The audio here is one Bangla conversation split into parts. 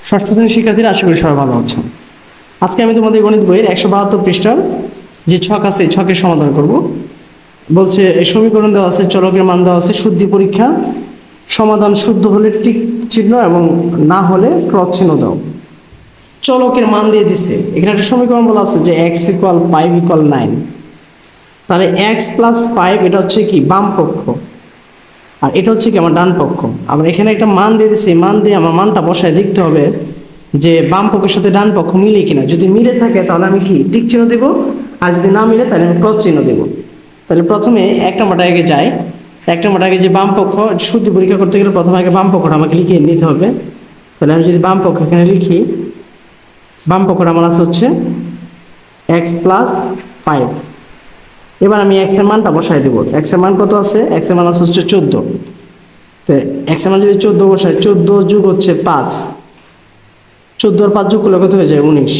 ষষ্ঠ শ্রেণীর শিক্ষার্থীরা আশা করি সবাই ভালো আছেন। আজকে আমি তোমাদের গণিত বইয়ের 172 পৃষ্ঠার যে ছক আছে এই ছকের সমাধান করব। বলছে এই সমীকরণ দেওয়া আছে, চলকের মান দেওয়া আছে, শুদ্ধি পরীক্ষা, সমাধান শুদ্ধ হলে টিক চিহ্ন এবং না হলে ক্রস চিহ্ন দাও। চলকের মান দিয়ে দিছে, এখানে একটা সমীকরণ বলা আছে যে x = 5 = 9। তাহলে x + 5 এটা হচ্ছে কি বাম পক্ষ, আর এটা হচ্ছে কি আমার ডান পক্ষ। আবার এখানে একটা মান দিয়ে দিছি, মান দিয়ে আমার মানটা বসায় দেখতে হবে যে বাম পক্ষের সাথে ডান পক্ষ মিলে কিনা। যদি মিলে থাকে তাহলে আমি কি টিক চিহ্ন দেব, আর যদি না মিলে তাহলে আমি ক্রস চিহ্ন দেব। তাহলে প্রথমে এক নম্বরটা আগে যাই। এক নম্বরটা আগে যে বাম পক্ষ শুদ্ধি পরীক্ষা করতে গেলে প্রথমে আগে বাম পক্ষটা আমাকে লিখে নিতে হবে। তাহলে আমি যদি বাম পক্ষ এখানে লিখি, বাম পক্ষটা আমার আছে হচ্ছে x + 5। এবার আমি x এর মানটা বসাই দেব। x এর মান কত আছে? x এর মান আছে হচ্ছে 14। তো x এর মান যদি 14 বসাই, 14 যোগ হচ্ছে 5, 14 আর 5 যোগ করলে কত হয়ে যায়? 19।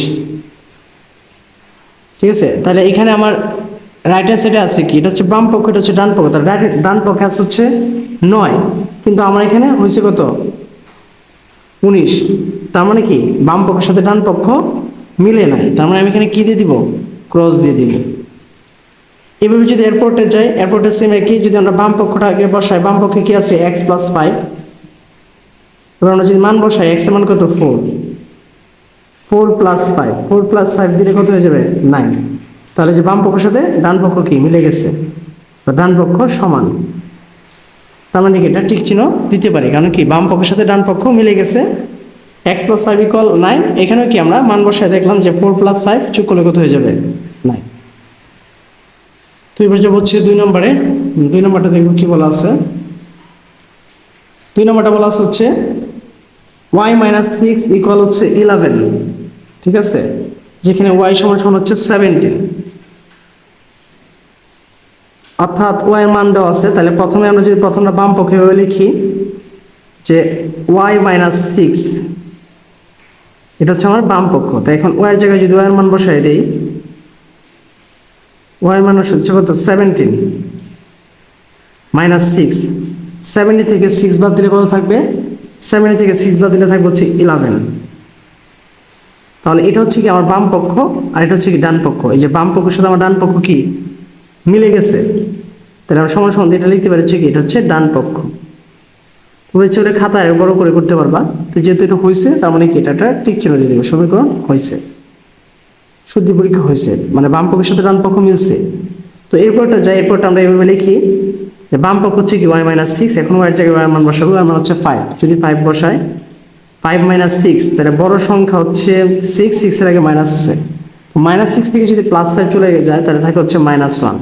ঠিক আছে, তাহলে এখানে আমার রাইট হ্যান্ড সাইডে আছে কি, এটা হচ্ছে বাম পক্ষ, এটা হচ্ছে ডান পক্ষ। তাহলে ডান পক্ষে আছে হচ্ছে 9, কিন্তু আমার এখানে হয়েছে কত? 19। তার মানে কি বাম পক্ষের সাথে ডান পক্ষ মিলে নাই। তার মানে আমি এখানে কি দিয়ে দিব? ক্রস দিয়ে দিব। এভাবে যদি এয়ারপোর্টে যাই, এয়ারপোর্টের সেম একই, যদি আমরা বাম পক্ষটা আগে বসাই, বাম পক্ষে কি আছে? x + 5। এবার আমরা যদি মান বসাই, x এর মান কত? 4। 4 + 5, 4 + 5 দিলে কত হয়ে যাবে? 9। তাহলে যে বাম পক্ষের সাথে ডান পক্ষ কি মিলে গেছে, ডান পক্ষ সমান। তার মানে কি এটা টিক চিহ্ন দিতে পারি, কারণ কি বাম পক্ষের সাথে ডান পক্ষ মিলে গেছে। x + 5 = 9। এখানেও কি আমরা মান বসায় দেখলাম যে 4 + 5 যোগ করলে কত হয়ে যাবে? 9। তো এবার যে হচ্ছে 2 নম্বরে, 2 নম্বরটা দেখব কি বলা আছে। 2 নম্বরটা বলা আছে হচ্ছে y - 6 = হচ্ছে 11। ঠিক আছে, যেখানে y = হচ্ছে 17। অর্থাৎ y এর মান দেওয়া আছে। তাহলে প্রথমে আমরা যদি প্রথমটা বাম পক্ষে লিখি যে y - 6, এটা হচ্ছে আমার বাম পক্ষ। তাই এখন y এর জায়গায় যদি y এর মান বসাই দেই, y এর মান হচ্ছে কত? 17 - 6। 70 থেকে 6 বাদ দিলে কত থাকবে? 70 থেকে 6 বাদ দিলে থাকবে হচ্ছে 11। তাহলে এটা হচ্ছে কি আমার বাম পক্ষ, আর এটা হচ্ছে কি ডান পক্ষ। এই যে বাম পক্ষের সাথে আমার ডান পক্ষ কি মিলে গেছে। তাহলে আমরা সমান সমান এটা লিখতে পারি হচ্ছে কি এটা হচ্ছে ডান পক্ষ। তুমি ইচ্ছে করে খাতায় বড় করে করতে পারবা। তো যেহেতু এটা হয়েছে, তার মানে কি এটা একটা টিক চিহ্ন দিয়ে দেবে। সমীকরণ হয়েছে, শুদ্ধি পরীক্ষা হয়েছে, মানে বাম পক্ষের সাথে ডান পক্ষ মিলছে। তো এরপরটা যাই, এরপরটা আমরা এইভাবে লিখি যে বাম পক্ষ হচ্ছে কি y - 6। এখন y এর জায়গায় y এর মান বসাবো, y এর মান হচ্ছে 5। যদি 5 বসাই, 5 - 6, তাহলে বড় সংখ্যা হচ্ছে 6, 6 এর আগে মাইনাস আছে। তো -6 থেকে যদি +5 চলে যায়, তাহলে থাকে হচ্ছে -1।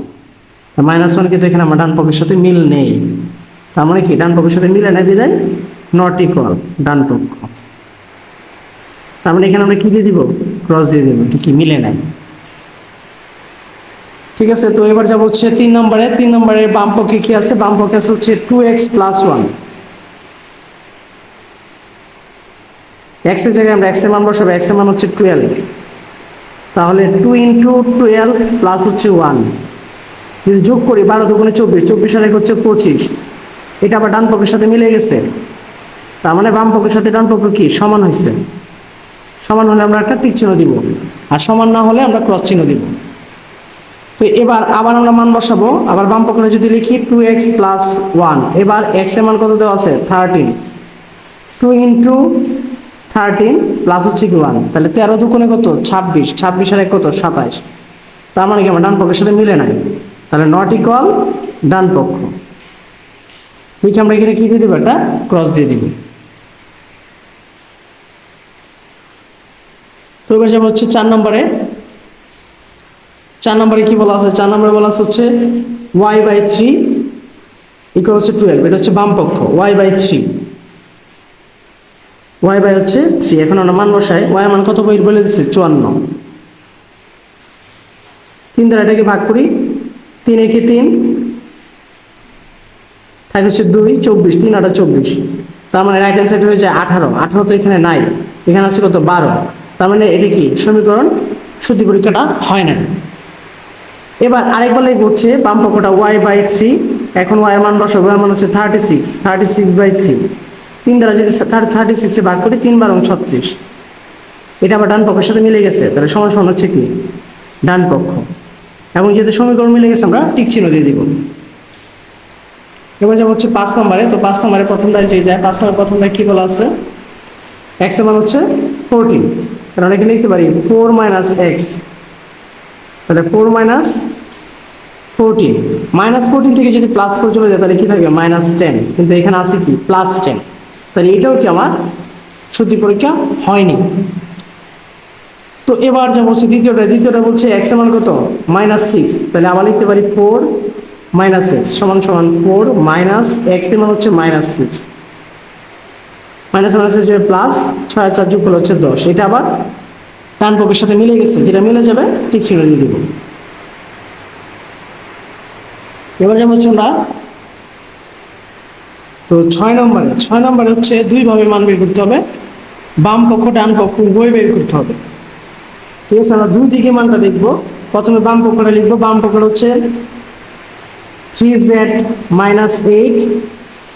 -1 কিন্তু এখানে আমার ডান পক্ষের সাথে মিল নেই। তার মানে কি ডান পক্ষের সাথে মিলে নেই, বিদায় নট ইকুয়াল ডান পক্ষ। তার মানে এখানে আমরা কি দিয়ে দিব? ক্রস দিয়ে দিব, কি মিলে নাই। ঠিক আছে, তো এবার যাব হচ্ছে 3 নম্বরে। 3 নম্বরের বাম পক্ষে কি আছে? বাম পক্ষে আছে হচ্ছে 2x + 1। x এর জায়গায় আমরা x এর মান বসাবো, x এর মান হচ্ছে 12। তাহলে 2 × 12 প্লাস হচ্ছে 1। যদি যোগ করি 12 × 2 = 24, 24 আর 1 হচ্ছে 25। এটা আবার ডান পক্ষের সাথে মিলে গেছে। তার মানে বাম পক্ষের সাথে ডান পক্ষ কি সমান হয়েছে। সমান হলে আমরা একটা টিক চিহ্ন দিব, আর সমান না হলে আমরা ক্রস চিহ্ন দিব। তো এবার আবার আমরা মান বসাবো। আবার বাম পক্ষে যদি লিখি 2x + 1, এবার x এর মান কত দেওয়া আছে? 13। 2 × 13 প্লাস হচ্ছে কি 1। তাহলে 13 দুগুণে কত? 26। 26 আর 1 কত? 27। তার মানে কি আমার ডান পক্ষের সাথে মিলে নাই। তাহলে নট ইকুয়াল ডান পক্ষ। ঠিক আমরা এখানে কি দিয়ে দিব? একটা ক্রস দিয়ে দিব। তো এবার যাবো হচ্ছে 4 নম্বরে। 4 নম্বরে কি বলা আছে? 4 নম্বরে বলা আছে হচ্ছে y/3 = হচ্ছে 12। এটা হচ্ছে বাম পক্ষ, y/3। হচ্ছে 3। এখন আমরা মান বসাই, y এর মান কত বলে দিচ্ছে? 54। 3 দ্বারা এটাকে ভাগ করি, 3 × 3 থাকে হচ্ছে 2, 24, 3 × 8 = 24। তার মানে রাইট হ্যান্ড সাইড হয়ে যায় 18। 18 তো এখানে নাই, এখানে আছে কত? 12। তার মানে এটা কি সমীকরণ শুদ্ধি পরীক্ষাটা হয় না। এবার আরেকবার লিখব হচ্ছে বাম পক্ষটা y/3। এখন y এর মান বসাবো, y এর মান হচ্ছে 36, 36/3। 3 দ্বারা যদি 36 ভাগ করি 3 বার 36, এটা আবার ডান পক্ষের সাথে মিলে গেছে, তাহলে সমান সমান হচ্ছে কি ডান পক্ষ। এবং যেহেতু সমীকরণ মিলে গেছে আমরা টিক চিহ্ন দিয়ে দিব। এবার যাবো হচ্ছে 5 নম্বরে। তো 5 নম্বরে প্রথমটায় যে যায়, 5 নম্বর প্রথমটায় কি বলা আছে, এক্স এর মান হচ্ছে 14, কারণ এখানে লিখতে পারি 4 মাইনাস এক্স, তাহলে 4 মাইনাস 14, -14 থেকে যদি +4 চলে যায় তাহলে কি থাকবে -10, কিন্তু এখানে আছে কি +10, তাহলে এটাও কি আমার সত্যি পরীক্ষা হয়নি। তো এবার যা বলছে দ্বিতীয়টা বলছে এক্স এর মান কত -6, তাহলে আবার লিখতে পারি 4 মাইনাস এক্স সমান সমান 4 মাইনাস এক্স এর মান হচ্ছে -6, মাইনাস হিসেবে প্লাস 6 আর 4 যোগ করলে হচ্ছে 10, এটা আবার ডান পক্ষের সাথে মিলে গেছে, যেটা মিলে যাবে ঠিক চিহ্ন দিয়ে দিব। এবার যেমন হচ্ছে আমরা তো 6 নম্বরে হচ্ছে দুইভাবে মান বের করতে হবে, বাম পক্ষ ডান পক্ষ উভয় বের করতে হবে। ঠিক আছে, আমরা দুই দিকে মানটা দেখবো। প্রথমে বাম পক্ষটা লিখবো, বাম পক্ষটা হচ্ছে 3z মাইনাস 8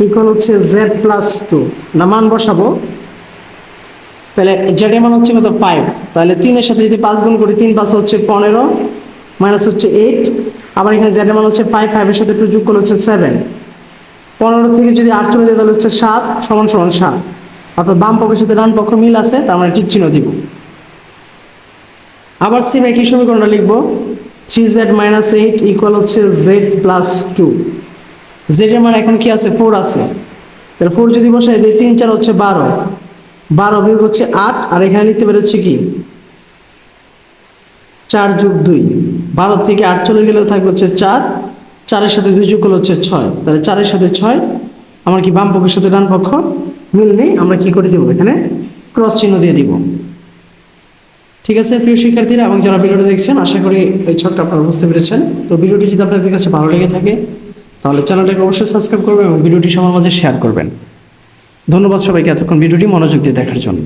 ইকুয়াল হচ্ছে z প্লাস 2, না মান বসাবো, তাহলে z এর মান হচ্ছে কত 5, তাহলে 3 এর সাথে যদি 5 গুণ করি 3 5 হচ্ছে 15 মাইনাস হচ্ছে 8, আবার এখানে z এর মান হচ্ছে 5, 5 এর সাথে 2 যোগ করলে হচ্ছে 7, 15 থেকে যদি 8 চলে যায় তাহলে হচ্ছে 7 সমান সমান 7, অর্থাৎ বাম পক্ষের সাথে ডান পক্ষ মিল আছে, তার মানে ঠিক চিহ্ন দিব। আবার সেম একই সমীকরণটা লিখবো, 3z মাইনাস 8 ইকুয়াল হচ্ছে z প্লাস 2, z এর মান এখন কি আছে 4 আছে, তাহলে 4 যদি বসাই দিই 3 4 হচ্ছে 12, 12 বিয়োগ হচ্ছে 8, আর এখানে লিখতে পারি হচ্ছে কি 4 যোগ 2, 12 থেকে 8 চলে গেলেও থাকবে হচ্ছে 4, 4 এর সাথে 2 যোগ করলে হচ্ছে 6, তাহলে 4 এর সাথে 6 আমার কি বাম পক্ষের সাথে ডান পক্ষ মিল নেই, আমরা কি করে দেবো এখানে ক্রস চিহ্ন দিয়ে দিব। ঠিক আছে প্রিয় শিক্ষার্থীরা এবং যারা ভিডিওটি দেখছেন, আশা করি এই ছকটা আপনারা বুঝতে পেরেছেন। তো ভিডিওটি যদি আপনাদের কাছে ভালো লেগে থাকে তাহলে চ্যানেলটাকে অবশ্যই সাবস্ক্রাইব করবেন এবং ভিডিওটি সবার মাঝে শেয়ার করবেন। ধন্যবাদ সবাইকে এতক্ষণ ভিডিওটি মনোযোগ দিয়ে দেখার জন্য।